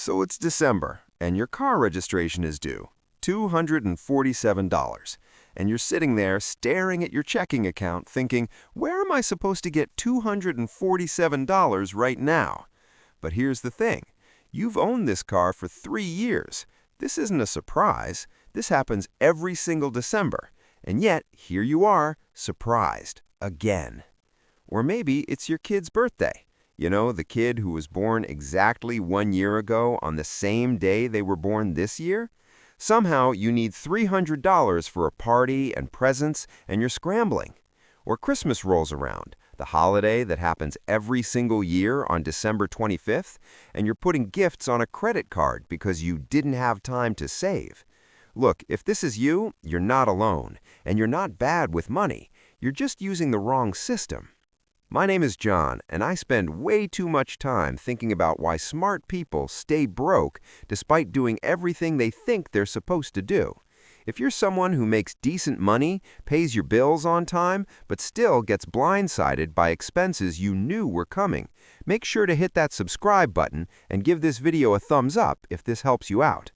So it's December, and your car registration is due, $247. And you're sitting there staring at your checking account thinking, where am I supposed to get $247 right now? But here's the thing. You've owned this car for 3 years. This isn't a surprise. This happens every single December. And yet, here you are, surprised, again. Or maybe it's your kid's birthday. You know, the kid who was born exactly 1 year ago on the same day they were born this year? Somehow you need $300 for a party and presents, and you're scrambling. Or Christmas rolls around, the holiday that happens every single year on December 25th, and you're putting gifts on a credit card because you didn't have time to save. Look, if this is you, you're not alone, and you're not bad with money. You're just using the wrong system. My name is John, and I spend way too much time thinking about why smart people stay broke despite doing everything they think they're supposed to do. If you're someone who makes decent money, pays your bills on time, but still gets blindsided by expenses you knew were coming, make sure to hit that subscribe button and give this video a thumbs up if this helps you out.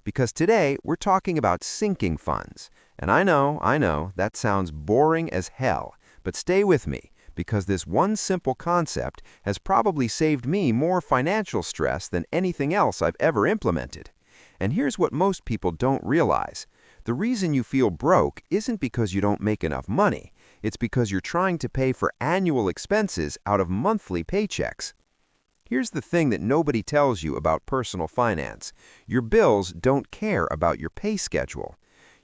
Because today we're talking about sinking funds. And I know, that sounds boring as hell, but stay with me, because this one simple concept has probably saved me more financial stress than anything else I've ever implemented. And here's what most people don't realize. The reason you feel broke isn't because you don't make enough money. It's because you're trying to pay for annual expenses out of monthly paychecks. Here's the thing that nobody tells you about personal finance. Your bills don't care about your pay schedule.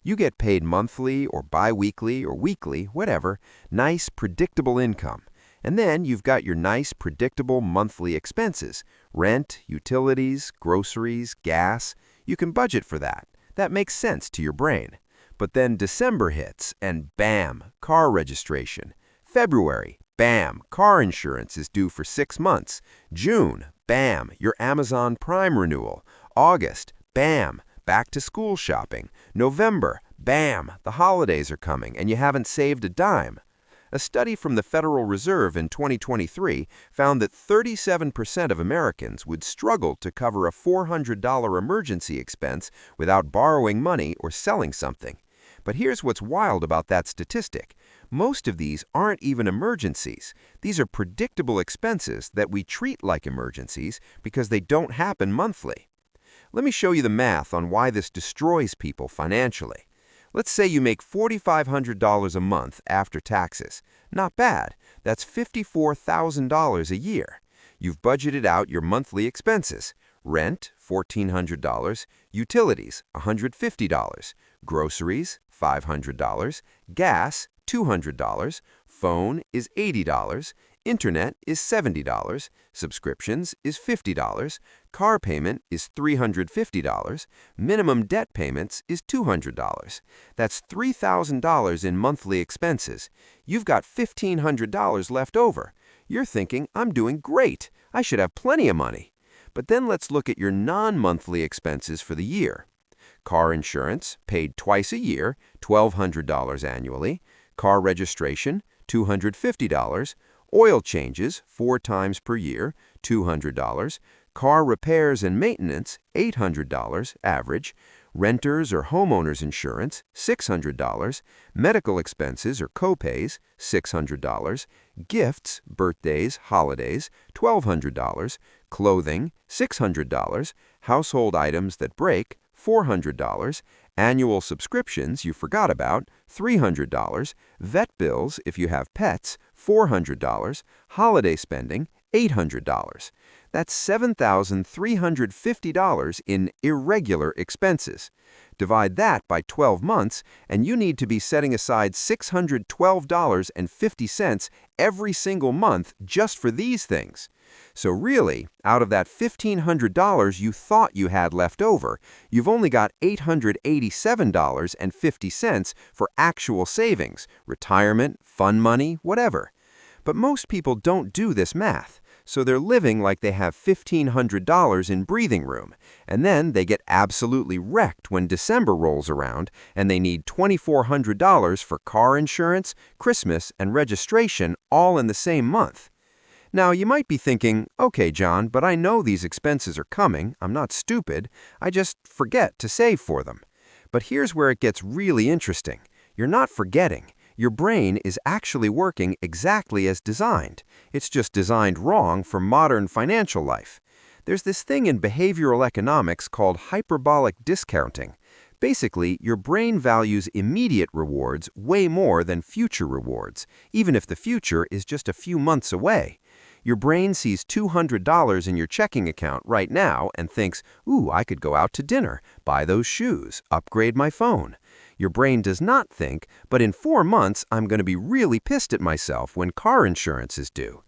You get paid monthly or bi-weekly or weekly, whatever, nice, predictable income. And then you've got your nice, predictable monthly expenses, rent, utilities, groceries, gas. You can budget for that. That makes sense to your brain. But then December hits, and bam, car registration. February, bam, car insurance is due for 6 months. June, bam, your Amazon Prime renewal. August, bam, back to school shopping. November, bam, the holidays are coming and you haven't saved a dime. A study from the Federal Reserve in 2023 found that 37% of Americans would struggle to cover a $400 emergency expense without borrowing money or selling something. But here's what's wild about that statistic. Most of these aren't even emergencies. These are predictable expenses that we treat like emergencies because they don't happen monthly. Let me show you the math on why this destroys people financially. Let's say you make $4,500 a month after taxes. Not bad. That's $54,000 a year. You've budgeted out your monthly expenses. Rent, $1,400. Utilities, $150. Groceries, $500. Gas, $200. Phone is $80. Internet is $70. Subscriptions is $50. Car payment is $350. Minimum debt payments is $200. That's $3,000 in monthly expenses. You've got $1,500 left over. You're thinking, I'm doing great. I should have plenty of money. But then let's look at your non-monthly expenses for the year. Car insurance, paid twice a year, $1,200 annually. Car registration, $250. Oil changes, 4 times per year, $200. Car repairs and maintenance, $800 average. Renters or homeowners insurance, $600. Medical expenses or copays, $600. Gifts, birthdays, holidays, $1,200. Clothing, $600. Household items that break, $400. Annual subscriptions you forgot about, $300. Vet bills if you have pets, $400. Holiday spending, $800. That's $7,350 in irregular expenses. Divide that by 12 months, and you need to be setting aside $612.50 every single month just for these things. So really, out of that $1,500 you thought you had left over, you've only got $887.50 for actual savings, retirement, fund money, whatever. But most people don't do this math, so they're living like they have $1,500 in breathing room, and then they get absolutely wrecked when December rolls around and they need $2,400 for car insurance, Christmas, and registration all in the same month. Now, you might be thinking, okay, John, but I know these expenses are coming. I'm not stupid. I just forget to save for them. But here's where it gets really interesting. You're not forgetting. Your brain is actually working exactly as designed. It's just designed wrong for modern financial life. There's this thing in behavioral economics called hyperbolic discounting. Basically, your brain values immediate rewards way more than future rewards, even if the future is just a few months away. Your brain sees $200 in your checking account right now and thinks, ooh, I could go out to dinner, buy those shoes, upgrade my phone. Your brain does not think, but in 4 months, I'm going to be really pissed at myself when car insurance is due.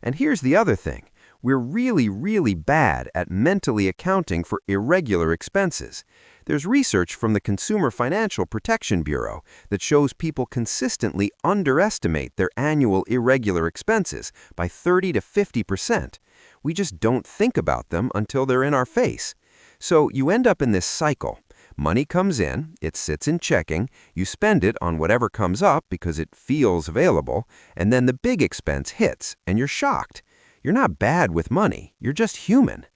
And here's the other thing. We're really, really bad at mentally accounting for irregular expenses. There's research from the Consumer Financial Protection Bureau that shows people consistently underestimate their annual irregular expenses by 30 to 50%. We just don't think about them until they're in our face. So you end up in this cycle. Money comes in, it sits in checking, you spend it on whatever comes up because it feels available, and then the big expense hits, and you're shocked. You're not bad with money, you're just human.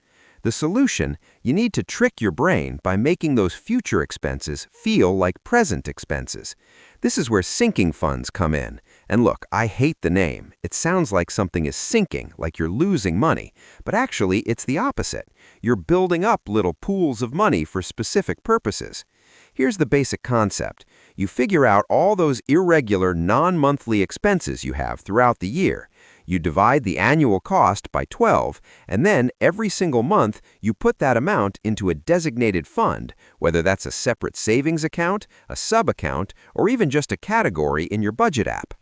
The solution, you need to trick your brain by making those future expenses feel like present expenses. This is where sinking funds come in. And look, I hate the name. It sounds like something is sinking, like you're losing money. But actually, it's the opposite. You're building up little pools of money for specific purposes. Here's the basic concept. You figure out all those irregular, non-monthly expenses you have throughout the year. You divide the annual cost by 12, and then every single month you put that amount into a designated fund, whether that's a separate savings account, a sub-account, or even just a category in your budget app.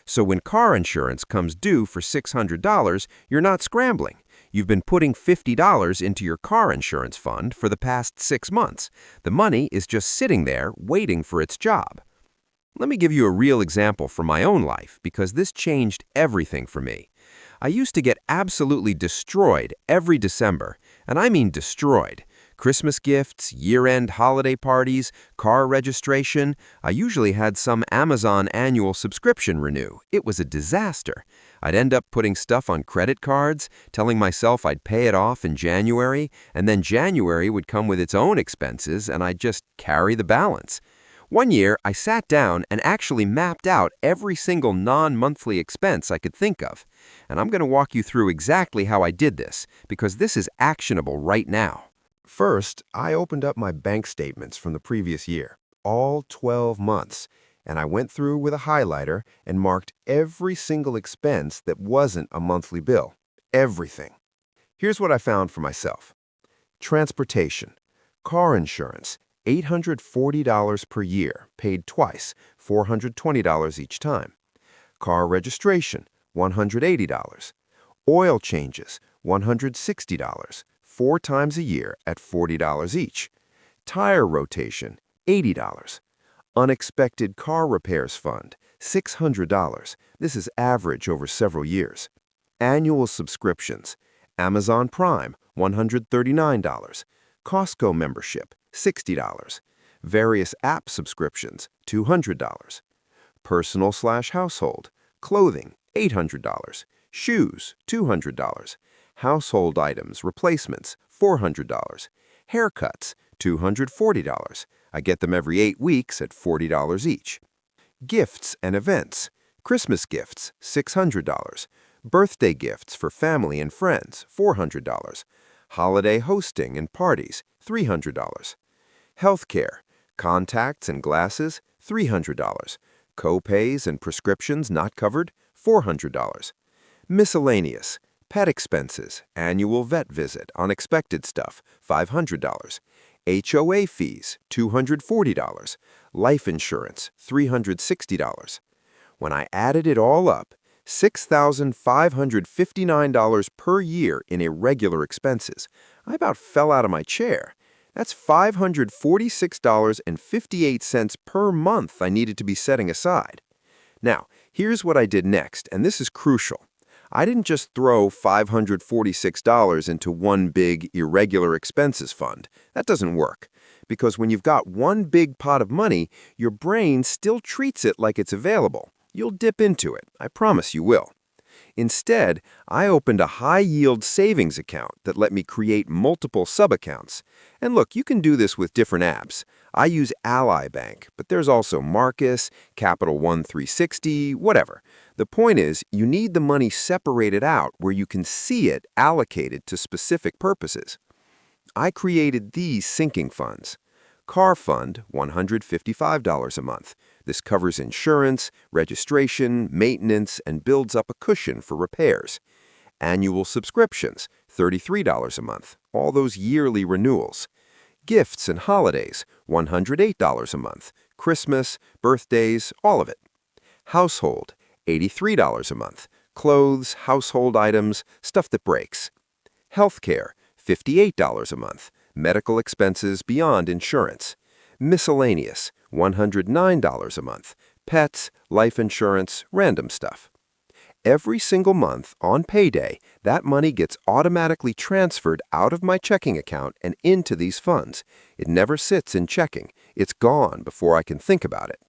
So when car insurance comes due for $600, you're not scrambling. You've been putting $50 into your car insurance fund for the past 6 months. The money is just sitting there waiting for its job. Let me give you a real example from my own life because this changed everything for me. I used to get absolutely destroyed every December, and I mean destroyed. Christmas gifts, year-end holiday parties, car registration. I usually had some Amazon annual subscription renew. It was a disaster. I'd end up putting stuff on credit cards, telling myself I'd pay it off in January, and then January would come with its own expenses, and I'd just carry the balance. One year, I sat down and actually mapped out every single non-monthly expense I could think of. And I'm going to walk you through exactly how I did this, because this is actionable right now. First, I opened up my bank statements from the previous year, all 12 months, and I went through with a highlighter and marked every single expense that wasn't a monthly bill. Everything. Here's what I found for myself. Transportation, car insurance, $840 per year, paid twice, $420 each time. Car registration, $180. Oil changes, $160, 4 times a year at $40 each. Tire rotation, $80. Unexpected car repairs fund, $600. This is average over several years. Annual subscriptions, Amazon Prime, $139. Costco membership, $60. Various app subscriptions, $200. Personal/household, clothing, $800. Shoes, $200. Household items, replacements, $400. Haircuts, $240. I get them every 8 weeks at $40 each. Gifts and events, Christmas gifts, $600. Birthday gifts for family and friends, $400. Holiday hosting and parties, $300. Healthcare, contacts and glasses, $300. Co-pays and prescriptions not covered, $400. Miscellaneous, pet expenses, annual vet visit, unexpected stuff, $500. HOA fees, $240. Life insurance, $360. When I added it all up, $6,559 per year in irregular expenses. I about fell out of my chair. That's $546.58 per month I needed to be setting aside. Now, here's what I did next, and this is crucial. I didn't just throw $546 into one big irregular expenses fund. That doesn't work. Because when you've got one big pot of money, your brain still treats it like it's available. You'll dip into it. I promise you will. Instead, I opened a high-yield savings account that let me create multiple sub-accounts. And look, you can do this with different apps. I use Ally Bank, but there's also Marcus, Capital One 360, whatever. The point is, you need the money separated out where you can see it allocated to specific purposes. I created these sinking funds. Car Fund, $155 a month. This covers insurance, registration, maintenance, and builds up a cushion for repairs. Annual subscriptions, $33 a month, all those yearly renewals. Gifts and holidays, $108 a month, Christmas, birthdays, all of it. Household, $83 a month, clothes, household items, stuff that breaks. Healthcare, $58 a month, medical expenses beyond insurance. Miscellaneous, $109 a month, pets, life insurance, random stuff. Every single month, on payday, that money gets automatically transferred out of my checking account and into these funds. It never sits in checking. It's gone before I can think about it.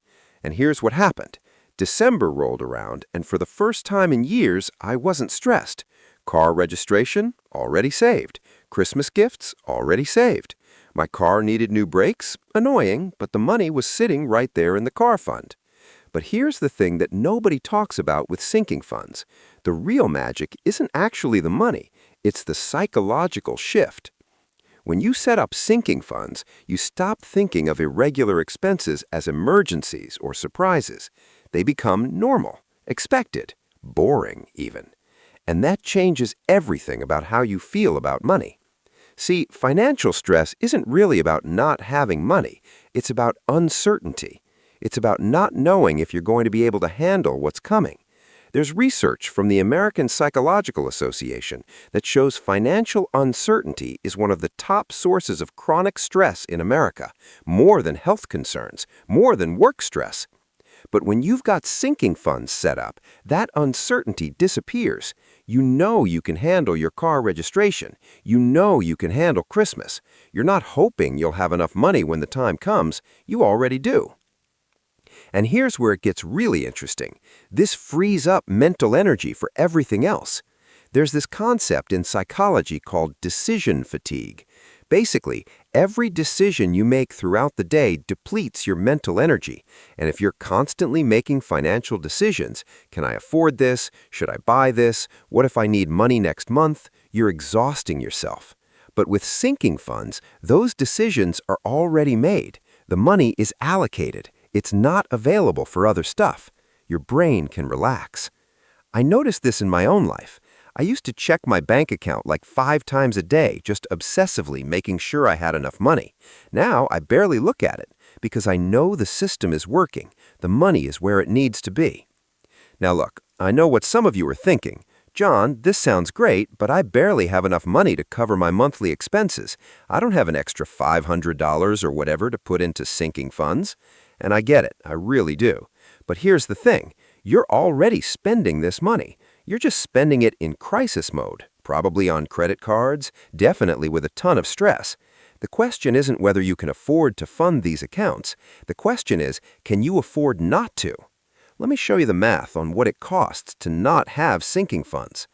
And here's what happened. December rolled around, and for the first time in years, I wasn't stressed. Car registration? Already saved. Christmas gifts? Already saved. My car needed new brakes? Annoying, but the money was sitting right there in the car fund. But here's the thing that nobody talks about with sinking funds. The real magic isn't actually the money, it's the psychological shift. When you set up sinking funds, you stop thinking of irregular expenses as emergencies or surprises. They become normal, expected, boring even. And that changes everything about how you feel about money. See, financial stress isn't really about not having money, it's about uncertainty. It's about not knowing if you're going to be able to handle what's coming. There's research from the American Psychological Association that shows financial uncertainty is one of the top sources of chronic stress in America, more than health concerns, more than work stress. But when you've got sinking funds set up, that uncertainty disappears. You know you can handle your car registration. You know you can handle Christmas. You're not hoping you'll have enough money when the time comes. You already do. And here's where it gets really interesting. This frees up mental energy for everything else. There's this concept in psychology called decision fatigue. Basically, every decision you make throughout the day depletes your mental energy. And if you're constantly making financial decisions, can I afford this? Should I buy this? What if I need money next month? You're exhausting yourself. But with sinking funds, those decisions are already made. The money is allocated. It's not available for other stuff. Your brain can relax. I noticed this in my own life. I used to check my bank account like 5 times a day, just obsessively making sure I had enough money. Now I barely look at it because I know the system is working. The money is where it needs to be. Now look, I know what some of you are thinking. John, this sounds great, but I barely have enough money to cover my monthly expenses. I don't have an extra $500 or whatever to put into sinking funds. And I get it, I really do. But here's the thing, you're already spending this money. You're just spending it in crisis mode, probably on credit cards, definitely with a ton of stress. The question isn't whether you can afford to fund these accounts. The question is, can you afford not to? Let me show you the math on what it costs to not have sinking funds.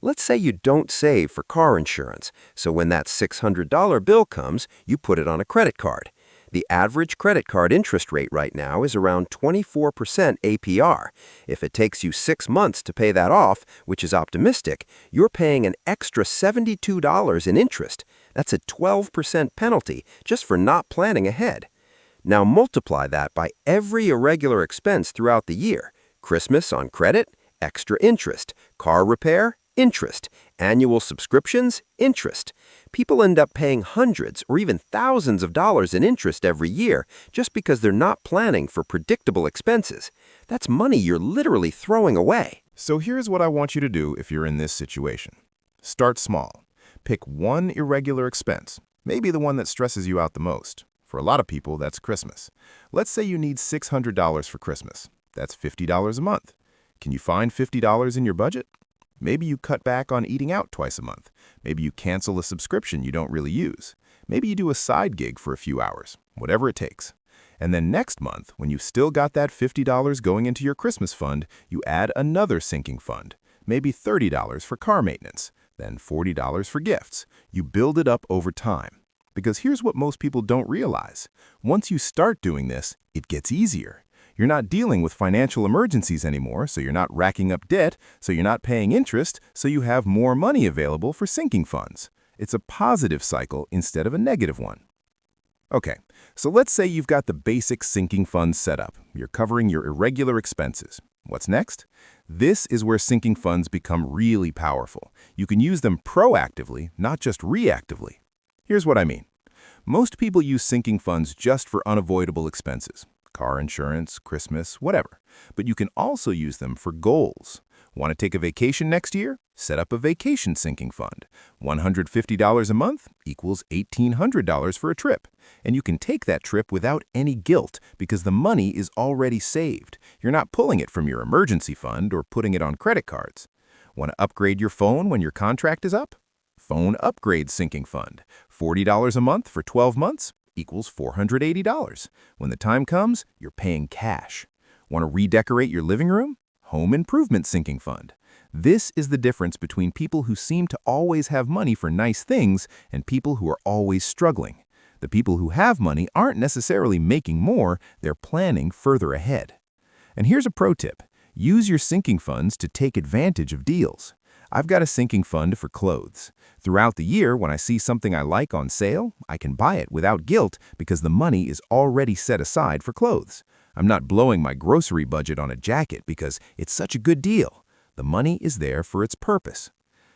Let's say you don't save for car insurance, so when that $600 bill comes, you put it on a credit card. The average credit card interest rate right now is around 24% APR. If it takes you 6 months to pay that off, which is optimistic, you're paying an extra $72 in interest. That's a 12% penalty just for not planning ahead. Now multiply that by every irregular expense throughout the year. Christmas on credit, extra interest. Car repair, interest. Annual subscriptions, interest. People end up paying hundreds or even thousands of dollars in interest every year just because they're not planning for predictable expenses. That's money you're literally throwing away. So here's what I want you to do if you're in this situation. Start small. Pick one irregular expense, maybe the one that stresses you out the most. For a lot of people, that's Christmas. Let's say you need $600 for Christmas. That's $50 a month. Can you find $50 in your budget? Maybe you cut back on eating out twice a month. Maybe you cancel a subscription you don't really use. Maybe you do a side gig for a few hours, whatever it takes. And then next month, when you've still got that $50 going into your Christmas fund, you add another sinking fund. maybe $30 for car maintenance, then $40 for gifts. You build it up over time. Because here's what most people don't realize. Once you start doing this, it gets easier. You're not dealing with financial emergencies anymore, so you're not racking up debt, so you're not paying interest, so you have more money available for sinking funds. It's a positive cycle instead of a negative one. Okay, so let's say you've got the basic sinking funds set up. You're covering your irregular expenses. What's next? This is where sinking funds become really powerful. You can use them proactively, not just reactively. Here's what I mean. Most people use sinking funds just for unavoidable expenses. Car insurance, Christmas, whatever. But you can also use them for goals. Want to take a vacation next year? Set up a vacation sinking fund. $150 a month equals $1,800 for a trip. And you can take that trip without any guilt because the money is already saved. You're not pulling it from your emergency fund or putting it on credit cards. Want to upgrade your phone when your contract is up? Phone Upgrade Sinking Fund. $40 a month for 12 months equals $480. When the time comes, you're paying cash. Want to redecorate your living room? Home Improvement Sinking Fund. This is the difference between people who seem to always have money for nice things and people who are always struggling. The people who have money aren't necessarily making more, they're planning further ahead. And here's a pro tip. Use your sinking funds to take advantage of deals. I've got a sinking fund for clothes. Throughout the year, when I see something I like on sale, I can buy it without guilt because the money is already set aside for clothes. I'm not blowing my grocery budget on a jacket because it's such a good deal. The money is there for its purpose.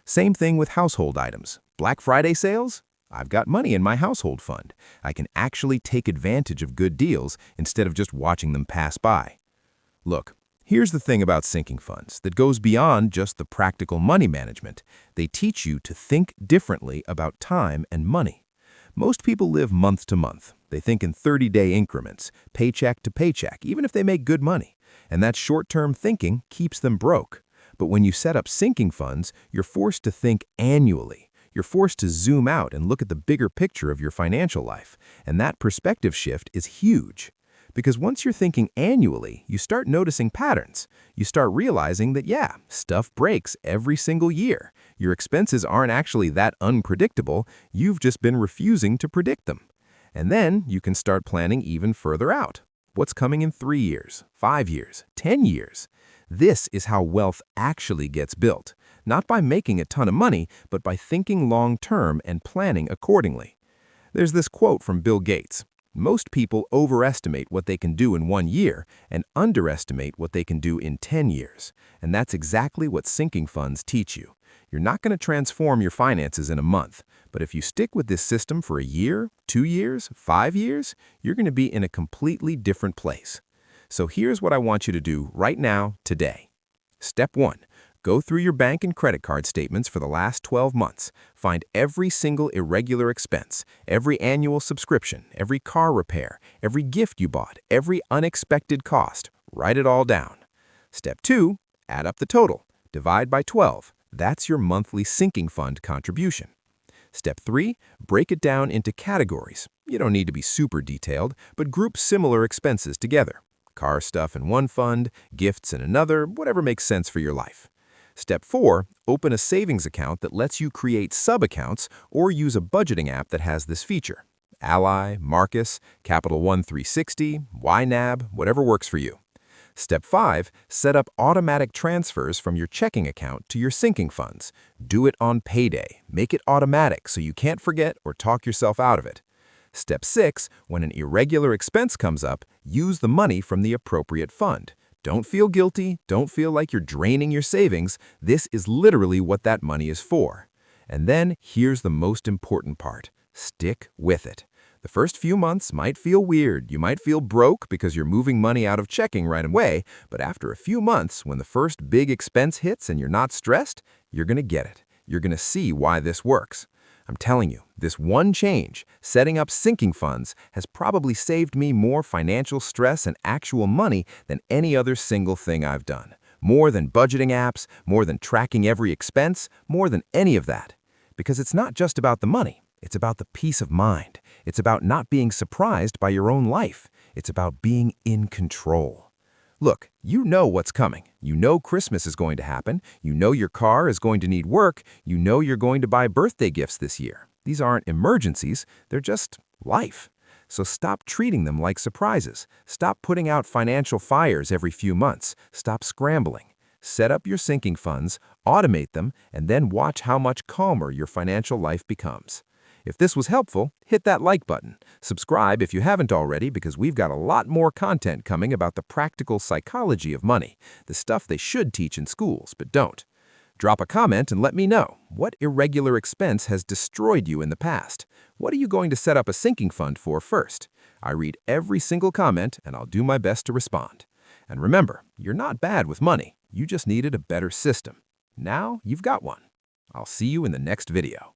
Same thing with household items. Black Friday sales? I've got money in my household fund. I can actually take advantage of good deals instead of just watching them pass by. Look, here's the thing about sinking funds that goes beyond just the practical money management. They teach you to think differently about time and money. Most people live month to month. They think in 30-day increments, paycheck to paycheck, even if they make good money. And that short-term thinking keeps them broke. But when you set up sinking funds, you're forced to think annually. You're forced to zoom out and look at the bigger picture of your financial life. And that perspective shift is huge. Because once you're thinking annually, you start noticing patterns. You start realizing that, yeah, stuff breaks every single year. Your expenses aren't actually that unpredictable. You've just been refusing to predict them. And then you can start planning even further out. What's coming in 3 years, 5 years, 10 years? This is how wealth actually gets built. Not by making a ton of money, but by thinking long-term and planning accordingly. There's this quote from Bill Gates. Most people overestimate what they can do in 1 year and underestimate what they can do in 10 years. And that's exactly what sinking funds teach you. You're not going to transform your finances in a month, but if you stick with this system for a year, 2 years, 5 years, you're going to be in a completely different place. So here's what I want you to do right now, today. Step 1. Go through your bank and credit card statements for the last 12 months. Find every single irregular expense, every annual subscription, every car repair, every gift you bought, every unexpected cost. Write it all down. Step 2. Add up the total. Divide by 12. That's your monthly sinking fund contribution. Step 3. Break it down into categories. You don't need to be super detailed, but group similar expenses together. Car stuff in one fund, gifts in another, whatever makes sense for your life. Step 4. Open a savings account that lets you create sub-accounts or use a budgeting app that has this feature. Ally, Marcus, Capital One 360, YNAB, whatever works for you. Step 5. Set up automatic transfers from your checking account to your sinking funds. Do it on payday. Make it automatic so you can't forget or talk yourself out of it. Step 6. When an irregular expense comes up, use the money from the appropriate fund. Don't feel guilty. Don't feel like you're draining your savings. This is literally what that money is for. And then here's the most important part. Stick with it. The first few months might feel weird. You might feel broke because you're moving money out of checking right away, but after a few months, when the first big expense hits and you're not stressed, you're going to get it. You're going to see why this works. I'm telling you, this one change, setting up sinking funds, has probably saved me more financial stress and actual money than any other single thing I've done. More than budgeting apps, more than tracking every expense, more than any of that. Because it's not just about the money. It's about the peace of mind. It's about not being surprised by your own life. It's about being in control. Look, you know what's coming. You know Christmas is going to happen. You know your car is going to need work. You know you're going to buy birthday gifts this year. These aren't emergencies. They're just life. So stop treating them like surprises. Stop putting out financial fires every few months. Stop scrambling. Set up your sinking funds, automate them, and then watch how much calmer your financial life becomes. If this was helpful, hit that like button. Subscribe if you haven't already, because we've got a lot more content coming about the practical psychology of money, the stuff they should teach in schools but don't. Drop a comment and let me know, what irregular expense has destroyed you in the past? What are you going to set up a sinking fund for first? I read every single comment and I'll do my best to respond. And remember, you're not bad with money. You just needed a better system. Now you've got one. I'll see you in the next video.